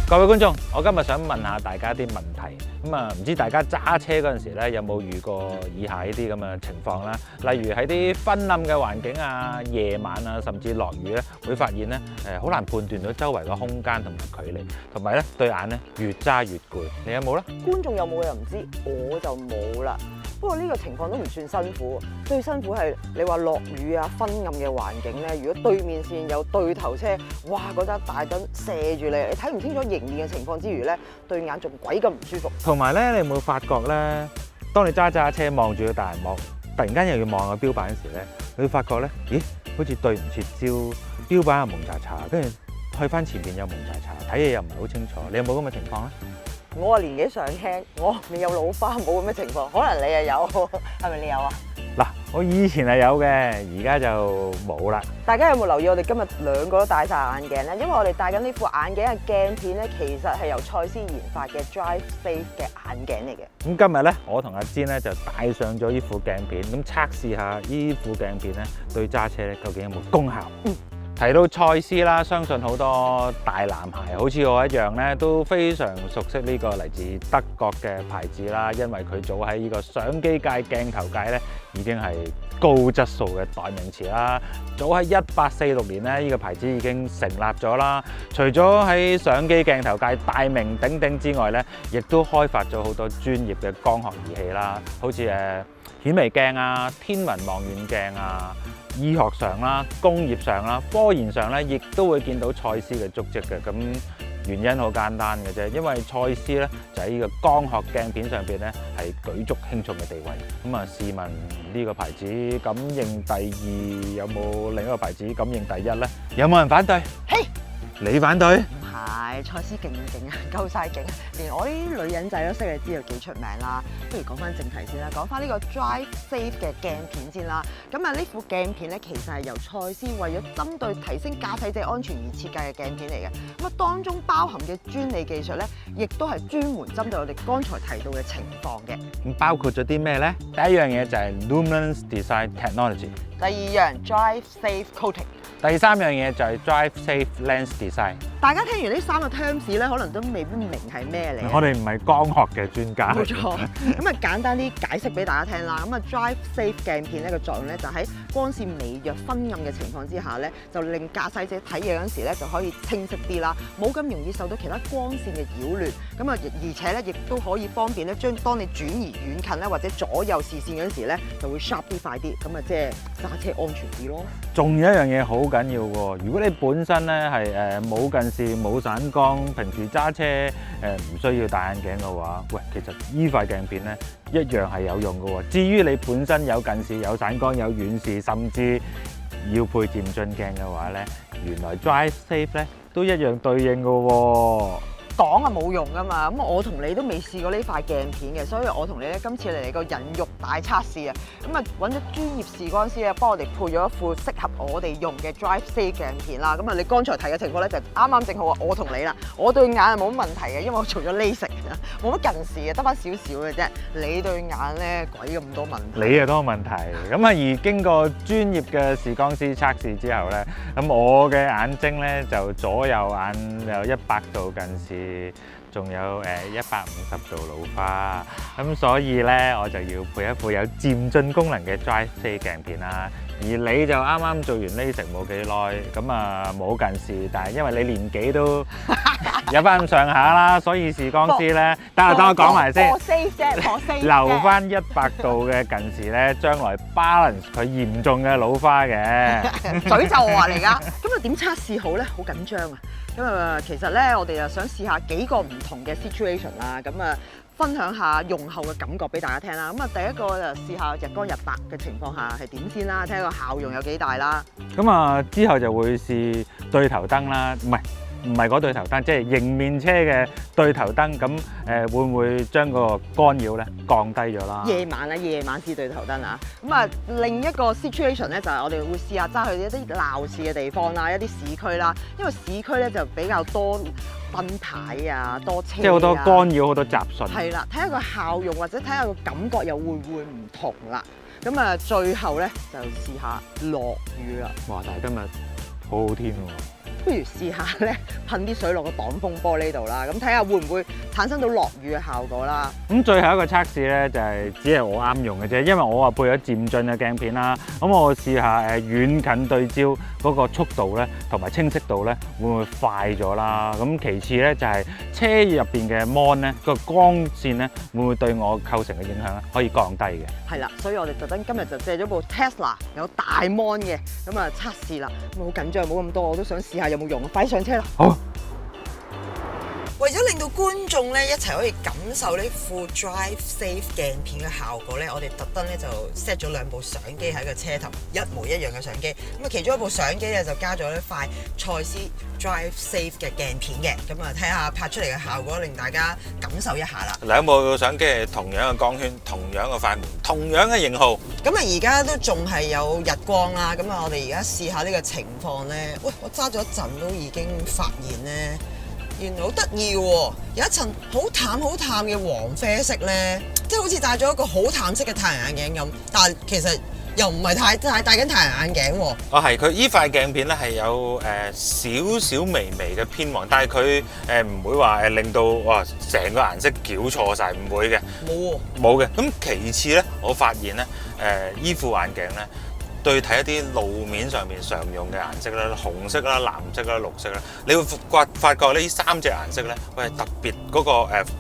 各位觀眾，我今日想問下大家啲問題。唔知大家揸車嗰陣時咧，有冇遇過以下呢啲咁嘅情況啦？例如喺啲昏暗嘅環境啊、夜晚啊，甚至落雨咧，會發現咧好難判斷到周圍嘅空間同埋距離，同埋咧對眼咧越揸越攰。你有冇咧？觀眾有冇又唔知，我就冇啦。不過呢個情況都唔算辛苦，最辛苦係你話落雨啊、昏暗嘅環境咧，如果對面線有對頭車，哇嗰盞大燈射住你，你睇唔清楚迎面嘅情況之餘咧，對眼仲鬼咁唔舒服。同埋咧，你有冇發覺咧，當你揸車望住個大銀幕，突然間又要望個標板嗰時咧，你會發覺咧，咦，好似對唔切焦，標板又蒙查查，跟住去翻前邊又蒙查查，睇嘢又唔係好清楚。你有冇咁嘅情況咧？我年紀尚輕，我未有老花，冇咁嘅情況。可能你又有，係咪你有啊？嗱，我以前係有嘅，而家就冇啦。大家有冇留意我哋今日兩個都戴晒眼鏡咧？因為我哋戴緊呢副眼鏡嘅鏡片咧，其實係由蔡司研發嘅 Drive Safe 嘅眼鏡嚟嘅。咁今日咧，我同阿煎咧就戴上咗呢副鏡片，咁測試下呢副鏡片咧對揸車咧究竟有冇功效。提到蔡司啦，相信好多大男孩好似我一樣咧，都非常熟悉呢個嚟自德國嘅牌子啦。因為佢早喺呢個相機界、鏡頭界咧，已經係高質素嘅代名詞啦。早喺1846年咧，呢個牌子已經成立咗啦。除咗喺相機鏡頭界大名鼎鼎之外咧，亦都開發咗好多專業嘅光學儀器啦，好似顯微鏡啊、天文望遠鏡啊。醫學上啦、工業上啦、科研上咧，亦都會見到蔡司嘅足跡嘅。咁原因好簡單嘅啫，因為蔡司咧就喺呢個光學鏡片上邊咧係舉足輕重嘅地位。試問呢個牌子敢認第二，有冇另一個牌子敢認第一咧？有冇人反對？嘿，你反對？唔係，蔡司勁唔勁啊？夠晒勁，連我啲女人仔都識，你知道幾出名啦。不如講翻正題先啦，講翻呢個 Drive Safe 嘅鏡片先啦。呢副鏡片咧，其實係由蔡司為咗針對提升駕駛者安全而設計嘅鏡片嚟嘅。當中包含嘅專利技術咧，亦都係專門針對我哋剛才提到嘅情況嘅。咁包括咗啲咩咧？第一樣嘢就係 Luminance Design Technology。第二樣 Drive Safe Coating。第三樣嘢就係 Drive Safe Lens Design。大家聽完呢3個 terms 咧，可能都未必明係咩嚟。我哋唔係光學嘅專家。冇錯。簡單啲解釋俾大家聽啦。Drive Safe 鏡片咧個作用咧，就喺光線微弱、昏暗嘅情況之下咧，就令駕駛者睇嘢嗰陣時咧就可以清晰啲啦，冇咁容易受到其他光線嘅擾亂。而且咧，亦都可以方便咧，當你轉移遠近咧或者左右視線嗰陣時咧，就會 sharp 啲、快啲，即係揸車安全啲咯。仲有一樣嘢好緊要喎，如果你本身咧係冇近視、冇散光，平時揸車唔需要戴眼鏡嘅話，喂，其實呢塊鏡片咧一樣係有用嘅喎。至於你本身有近視、有散光、有遠視，甚至要配漸進鏡嘅話咧，原來 Drive Safe 咧都一樣對應嘅喎。講係冇用噶嘛，我同你都未試過呢塊鏡片嘅，所以我同你咧今次嚟個人肉大測試啊，揾咗專業視光師啊幫我哋配咗一副適合我哋用嘅 Drive Safe 鏡片啦。你剛才提嘅情況咧就啱啱正好啊，我同你啦，我對眼係冇乜問題嘅，因為我做咗 LASIK，冇乜近視嘅，得翻少少嘅啫。你對眼咧鬼咁多問題。你又多問題。而經過專業嘅視光師測試之後咧，我嘅眼睛咧就左右眼有100度近視。仲有150度老花，所以咧我就要配一副有漸進功能嘅 Drive Safe 鏡片啦。而你就啱啱做完LASIK冇幾耐，冇近視，但係因為你年紀都有翻咁上下啦，所以視光師咧，等我講埋先，留翻100度嘅近視咧，將來 balance 佢嚴重嘅老花嘅。詛咒我嚟㗎，點測試好咧？好緊張啊！其實咧，我哋又想試下幾個唔同嘅 situation 啦，分享下用後嘅感覺俾大家聽啦。第一個就試下日光日白嘅情況下係點先啦，睇下個效用有幾大啦。之後就會試對頭燈啦，唔係嗰對頭燈，即係迎面車嘅對頭燈。會唔會將個干擾咧降低咗啦？夜晚試對頭燈啊。另一個 situation 咧就係我哋會試下揸去一啲鬧市嘅地方啦，一啲市區啦，因為市區咧就比較多燈牌啊，多車啊，即係好多干擾，好多雜訊。係啦，睇下個效用或者睇下個感覺又會唔會唔同啦。最後咧就試下落雨啦。哇！但係今日好好天喎。不如試下咧噴啲水落個擋風玻璃度啦，咁睇下會唔會產生到落雨嘅效果啦。咁最後一個測試咧就係只係我啱用嘅啫，因為我話配咗漸進嘅鏡片啦，咁我試下遠近對焦嗰個速度咧同埋清晰度咧會唔會快咗啦？咁其次咧就係車入邊嘅 mon 咧個光線咧會唔會對我構成嘅影響咧可以降低嘅？係啦，所以我哋特登今日就借咗部 Tesla 有大 mon 嘅，咁啊測試啦。咁好緊張，冇咁多，我都想試下有冇用，快啲上車啦！好。為咗令到觀眾咧一齊可以感受呢副 Drive Safe 鏡片嘅效果咧，我哋特登咧就 set 咗兩部相機喺個車頭，一模一樣嘅相機。咁啊，其中一部相機咧就加咗一塊蔡司 Drive Safe 嘅鏡片嘅，咁啊睇下拍出嚟嘅效果，令大家感受一下啦。兩部相機係同樣嘅光圈、同樣嘅快門、同樣嘅型號。咁啊，而家都仲係有日光啦。咁啊，我哋而家試下呢個情況咧。喂，我揸咗一陣都已經發現咧。原來好得意喎，有一層好淡嘅黃啡色咧，即係好似戴咗一個好淡色嘅太陽眼鏡咁，但係其實又唔係太戴緊太陽眼鏡喎。哦，係佢依塊鏡片咧係有少少微微嘅偏黃，但係佢唔會話令到哇成個顏色矯錯晒，唔會嘅。冇喎，冇嘅。咁其次咧，我發現咧依副眼鏡咧。對睇一啲路面上面常用嘅顏色啦，紅色啦、藍色啦、綠色啦，你會發覺呢三隻顏色咧，喂特別嗰個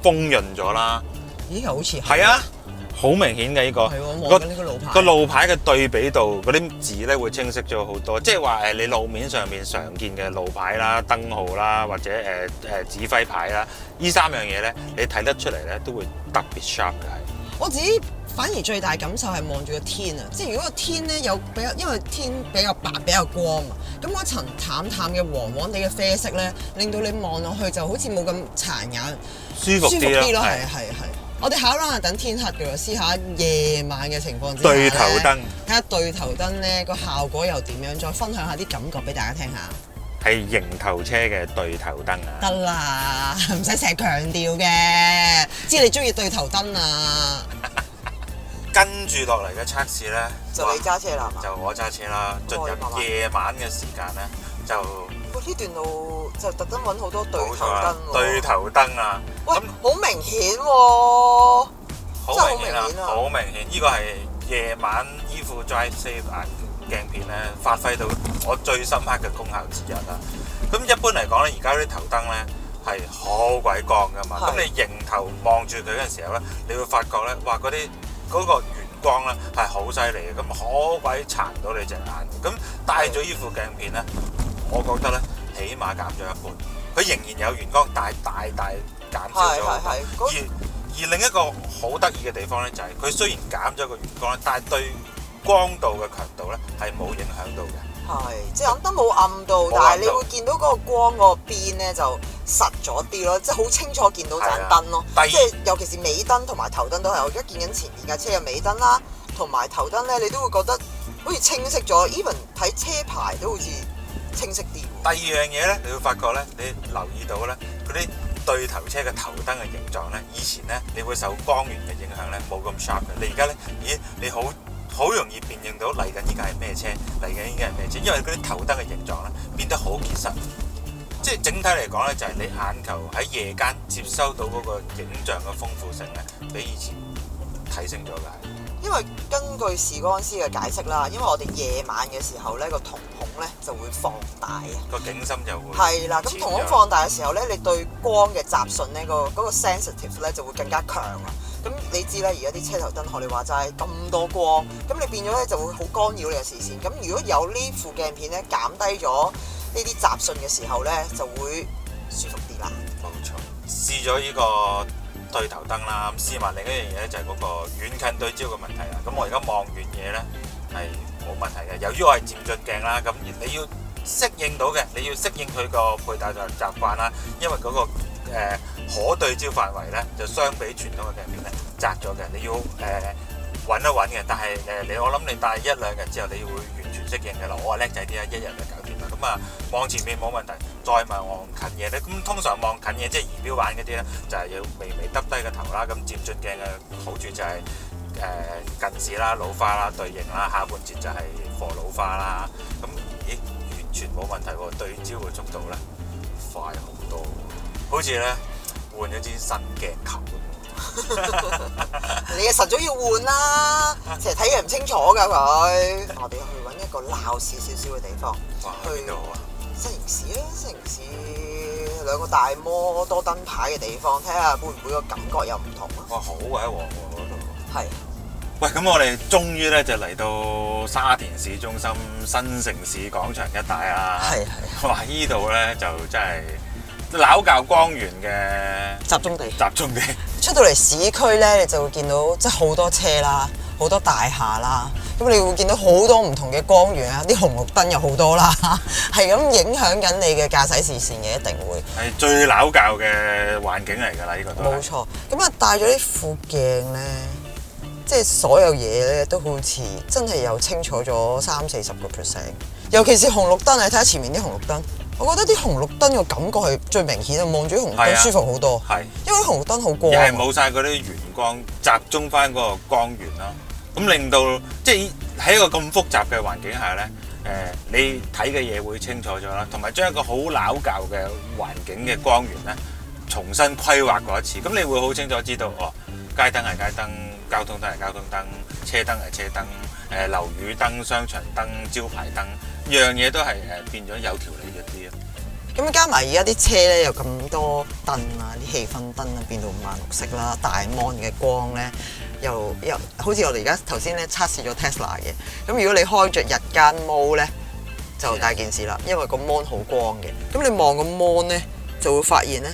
豐潤咗啦。咦，又好似係啊，好明顯嘅呢個。係喎，望緊呢個路牌。個路牌嘅對比度，嗰啲字咧會清晰咗好多。即係話你路面上面常見嘅路牌啦、燈號啦，或者指揮牌啦，呢三樣嘢咧，你睇得出嚟咧都會特別 sharp 嘅。我自己反而最大感受係望住個天啊！即係如果個天咧有比較，因為天比較白比較光啊，咁嗰層淡嘅黃黃地嘅啡色咧，令到你望落去就好似冇咁殘眼，舒服啲咯。係。我哋下一 round 係等天黑嘅喎，試下夜晚嘅情況之下對頭燈，睇下對頭燈咧個效果又點樣，再分享下啲感覺俾大家聽下。係迎頭車嘅對頭燈啊！得啦，唔使成日強調嘅，知你中意對頭燈啊！跟住落嚟嘅測試咧，就你揸車啦，就我揸車啦。進入夜晚嘅時間咧，就呢段路就特登揾好多對頭燈喎。對頭燈啊！喂，好明顯喎，真係好明顯啊！好明顯，呢個係夜晚依副 Drive Safe 鏡片咧，發揮到我最深刻嘅功效之一啦。咁一般嚟講咧，而家啲頭燈咧係好鬼光噶嘛。咁你迎頭望住佢嗰陣時候咧，你會發覺咧，哇嗰個圓光咧係好犀利嘅，咁好鬼殘到你隻眼。咁戴咗依副鏡片咧，我覺得咧起碼減咗一半。佢仍然有圓光，但係大減少咗。而另一個好得意嘅地方咧，就係佢雖然減咗個圓光，但係對光度嘅強度咧係冇影響到嘅。係，即係盞燈冇暗到，但係你會見到嗰個光個邊咧就實咗啲咯，即係好清楚見到盞燈咯。即係尤其是尾燈同埋頭燈都係，我而家見緊前面架車嘅尾燈啦，同埋頭燈咧，你都會覺得好似清晰咗 ，even 睇車牌都好似清晰啲。第二樣嘢咧，你會發覺咧，你留意到咧嗰啲對頭車嘅頭燈嘅形狀咧，以前咧你會受光源嘅影響咧冇咁 sharp 嘅，你而家咧，咦你好容易辨認到嚟緊依架係咩車，嚟緊依架係咩車，因為嗰啲頭燈嘅形狀咧變得好結實，即係整體嚟講咧，就係你眼球喺夜間接收到嗰個影像嘅豐富性咧，比以前提升咗嘅。因為根據視光師嘅解釋啦，因為我哋夜晚嘅時候咧個瞳孔咧就會放大啊，個景深就會係啦。咁瞳孔放大嘅時候咧，你對光嘅雜訊咧嗰個 sensitive 咧就會更加強啊。咁你知啦，而家啲車頭燈學你話齋咁多光，咁你變咗咧就會好干擾你嘅視線。咁如果有呢副鏡片咧減低咗呢啲雜訊嘅時候咧，就會舒服啲啦。冇錯，試咗呢個對頭燈啦，咁試埋另一樣嘢咧就係嗰個遠近對焦嘅問題啦。咁我而家望遠嘢咧係冇問題嘅。由於我係漸進鏡啦，咁你要適應到嘅，你要適應佢個佩戴習慣啦。因為嗰個可對焦範圍咧就相比傳統嘅鏡片咧窄咗嘅，你要揾一揾嘅。但係我諗你戴一兩日之後，你會完全適應嘅啦。我係叻仔啲啦，一日就搞掂啦。咁啊望前面冇問題，再望近嘢咧，咁通常望近嘢即係儀表板嗰啲咧，就係要微微耷低個頭啦。咁漸進鏡嘅好處就係近視啦、老花啦、對應啦，下半截就係防老花啦。咁咦遠全冇問題喎，對焦嘅速度咧快好多，好似咧換咗支新鏡頭你嘅實早要換啦，成日睇嘢唔清楚㗎佢。我哋去揾一個鬧市少少嘅地方。哇！去邊度啊？新城市啊，新城市兩個大摩多燈牌嘅地方，睇下會唔會個感覺又唔同啊？哇！好鬼黃喎嗰度。係。喂，咁我哋終於咧就嚟到沙田市中心新城市廣場一帶啦。係。哇！依度咧就真係撈教光源嘅集中地。集中地。出到嚟市區咧，你就會見到即係好多車啦，好多大廈啦。咁你會見到好多唔同嘅光源啊，啲紅綠燈又好多啦，係咁影響緊你嘅駕駛視線嘅，一定會係最撈教嘅環境嚟㗎啦，呢個都冇錯。咁啊，帶咗啲副鏡咧，即係所有嘢咧都好似真係又清楚咗30-40%。尤其是紅綠燈，你睇下前面啲紅綠燈，我覺得啲紅綠燈嘅感覺係最明顯啊！望住啲紅綠燈舒服好多，因為啲紅綠燈好光，又係冇晒嗰啲圓光，集中翻嗰個光源啦。咁令到即係喺一個咁複雜嘅環境下咧，你睇嘅嘢會清楚咗啦，同埋將一個好撈教嘅環境嘅光源咧，重新規劃過一次，咁你會好清楚知道哦，街燈係街燈，交通燈係交通燈，車燈係車燈，樓宇燈、商場燈、招牌燈，樣嘢都係變咗有條理一啲啊！咁加埋而家啲車咧有咁多燈啊，啲氣氛燈啊變到五顏六色啦，大 mon 嘅光咧又好似我哋而家頭先咧測試咗 Tesla 嘅，咁如果你開着日間 mode 咧就大件事啦，因為個 mon 好光嘅，咁你望個 mon 咧就會發現咧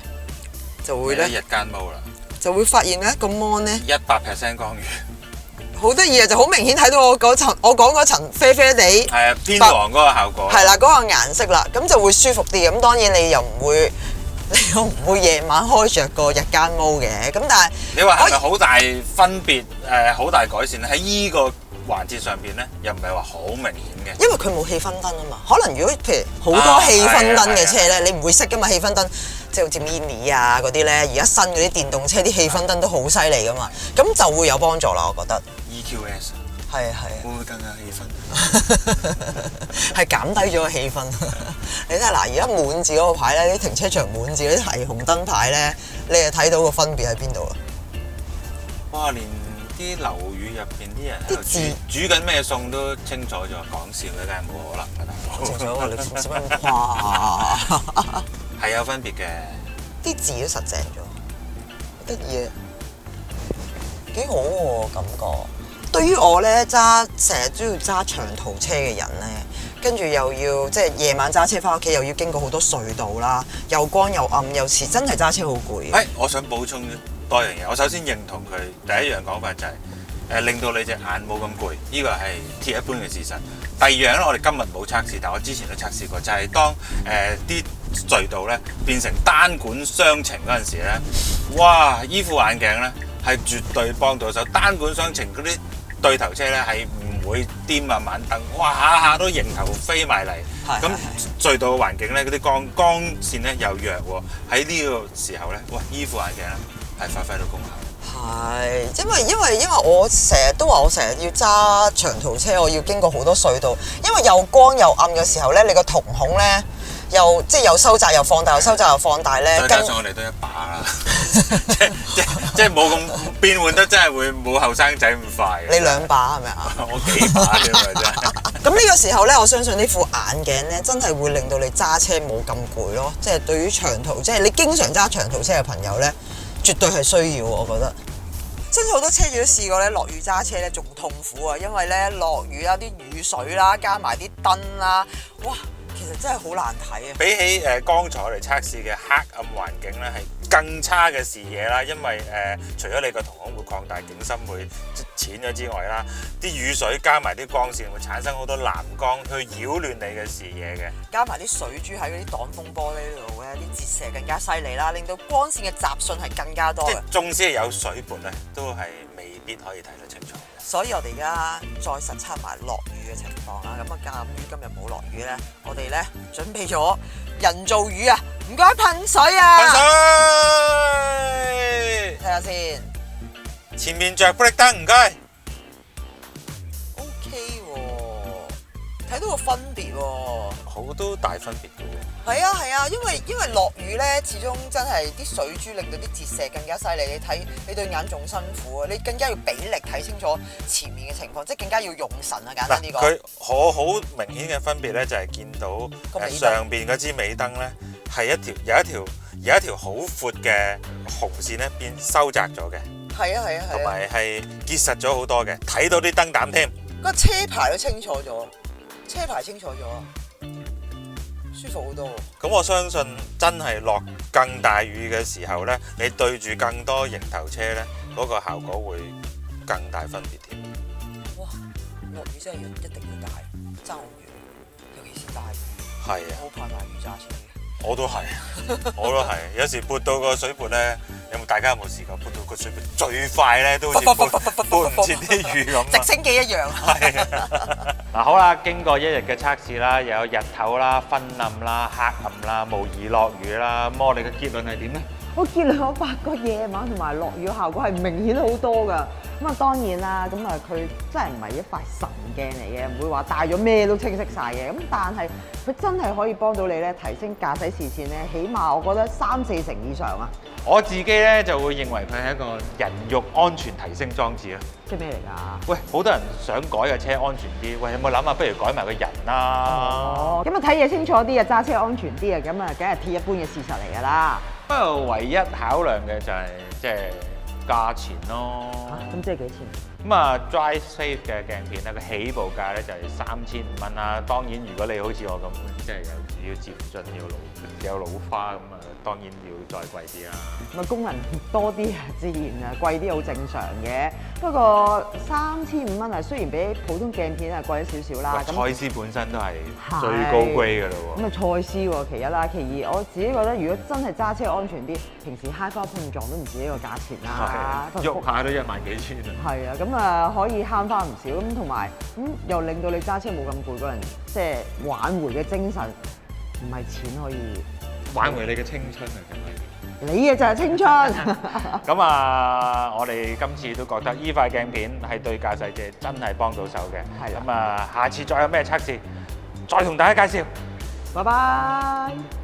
就會咧日間 mode 啦，就會發現咧個 mon 咧100% 光源。好得意啊！就好明顯睇到我講嗰層啡啡地，係啊，偏黃嗰個效果。係啦，嗰個顏色啦，咁就會舒服啲。咁當然你又唔會夜晚開着個日間 mode嘅。咁但係你話係咪好大分別？好大改善咧？喺依個環節上邊咧，又唔係話好明顯嘅。因為佢冇氣氛燈啊嘛。可能如果譬如好多氣氛燈嘅車咧，你唔會識噶嘛氣氛燈。即係好似 Mini 啊嗰啲咧，而家新嗰啲電動車啲氣氛燈都好犀利噶嘛，咁就會有幫助啦，我覺得。EQS 係啊，會唔會更加氣氛？係減低咗個氣氛。你睇下嗱，而家滿字嗰個牌咧，啲停車場滿字嗰啲霓虹燈牌咧，你就睇到個分別喺邊度啦。哇！連啲樓宇入邊啲人喺度煮緊咩餸都清楚咗，講笑嘅梗係冇可能㗎啦。清楚啊！你使乜咁誇？係有分別嘅，啲字都實淨咗，得意啊，幾好喎感覺。對於我咧成日都要揸長途車嘅人咧，跟住又要即係夜晚揸車翻屋企，又要經過好多隧道啦，又光又暗，有時真係揸車好攰。我想補充多樣嘢。我首先認同佢第一樣講法就係令到你隻眼冇咁攰，呢個係鐵一般嘅事實。第二樣咧，我哋今日冇測試，但我之前都測試過，就係當啲隧道咧變成單管雙程嗰陣時咧，哇！依副眼鏡咧係絕對幫到手。單管雙程嗰啲對頭車咧係唔會掂啊晚燈，哇下下都迎頭飛埋嚟。咁隧道嘅環境咧，嗰啲光線咧又弱喎。喺呢個時候咧，哇！依副眼鏡咧係發揮到功效。係，因為我成日都話我成日要揸長途車，我要經過好多隧道，因為又光又暗嘅時候咧，你個瞳孔咧又即係又收窄又放大，又收窄又放大咧。再加上我哋都一把啦，即係冇咁變換得真係會冇後生仔咁快嘅。你2把係咪啊？我幾把啫嘛真係。咁呢個時候咧，我相信呢副眼鏡咧，真係會令到你揸車冇咁攰咯。即係對於長途，即係你經常揸長途車嘅朋友咧，絕對係需要，我覺得。真係好多車主都試過咧，落雨揸車咧仲痛苦啊，因為咧落雨啦、啲雨水啦，加埋啲燈啦，哇！其實真係好難睇啊！比起剛才我哋測試嘅黑暗環境咧，係更差嘅視野啦。因為除咗你個瞳孔會擴大、景深會淺咗之外啦，啲雨水加埋啲光線會產生好多藍光去擾亂你嘅視野嘅。加埋啲水珠喺嗰啲擋風玻璃度咧，啲折射更加犀利啦，令到光線嘅雜訊係更加多嘅。即係縱使係有水撥咧，都係未必可以睇得清楚。所以我哋而家再實測埋落雨嘅情況啦。咁啊，鑑於今日冇落雨咧，我哋咧準備咗人造雨啊！唔該噴水啊！噴水！睇下先。前面着玻璃燈，唔該。OK 喎，睇到個分別喎。好都大分別嘅喎。係啊，因為落雨咧，始終真係啲水珠令到啲折射更加犀利。你睇你對眼仲辛苦啊，你更加要俾力睇清楚前面嘅情況，即係更加要用神啊！簡單啲講。佢好明顯嘅分別咧，就係見到上邊嗰支尾燈咧係有一條好闊嘅紅線咧變收窄咗嘅。係啊，同埋係結實咗好多嘅，睇到啲燈膽添。個車牌都清楚咗，舒服好多。咁我相信真係落更大雨嘅時候咧，你對住更多迎頭車咧，嗰個效果會更大分別添。哇！落雨真係一定要帶，爭好遠，尤其是大雨。係啊，好怕大雨揸車嘅。我都係，有時撥到個水撥咧，大家有冇試過撥到個水撥最快咧，都好似撥唔切啲雨咁。直升機一樣。係啊。嗱好啦，經過一日嘅測試啦，又有日頭啦、昏暗啦、黑暗啦、模擬落雨啦，咁我哋嘅結論係點咧？我結論我發覺夜晚同埋落雨嘅效果係明顯好多㗎。咁啊當然啦，咁啊佢真係唔係一塊神鏡嚟嘅，唔會話戴咗咩都清晰晒嘅。咁但係佢真係可以幫到你咧，提升駕駛視線咧，起碼我覺得3-4成以上啊！我自己咧就會認為佢係一個人肉安全提升裝置啦。即係咩嚟㗎？喂，好多人想改嘅車安全啲，喂有冇諗下不如改埋個人啦？哦，咁啊睇嘢清楚啲啊，揸車安全啲啊，咁啊梗係鐵一般嘅事實嚟㗎啦。不過唯一考量嘅就係即係價錢咯。咁即係幾錢？咁啊 Drive Safe 嘅鏡片咧，個起步價咧就係3500蚊啦。當然如果你好似我咁，即係要漸進有老花咁啊，當然要再貴啲啦。咁啊功能多啲啊，自然啊貴啲好正常嘅。不過3500蚊啊，雖然比普通鏡片啊貴咗少少啦。蔡司本身都係最高 grade 㗎啦喎。咁啊蔡司喎，其一啦，其二我自己覺得如果真係揸車安全啲，平時揩花碰撞都唔止呢個價錢啦。喐下都1萬幾千啊。係啊，咁啊可以慳翻唔少，咁同埋又令到你揸車冇咁攰，個人即係挽回嘅精神，唔係錢可以挽回你嘅青春啊！真係。你嘅就係青春。咁啊，我哋今次都覺得依塊鏡片係對駕駛者真係幫到手嘅。係。咁啊，下次再有咩測試，再同大家介紹。拜拜。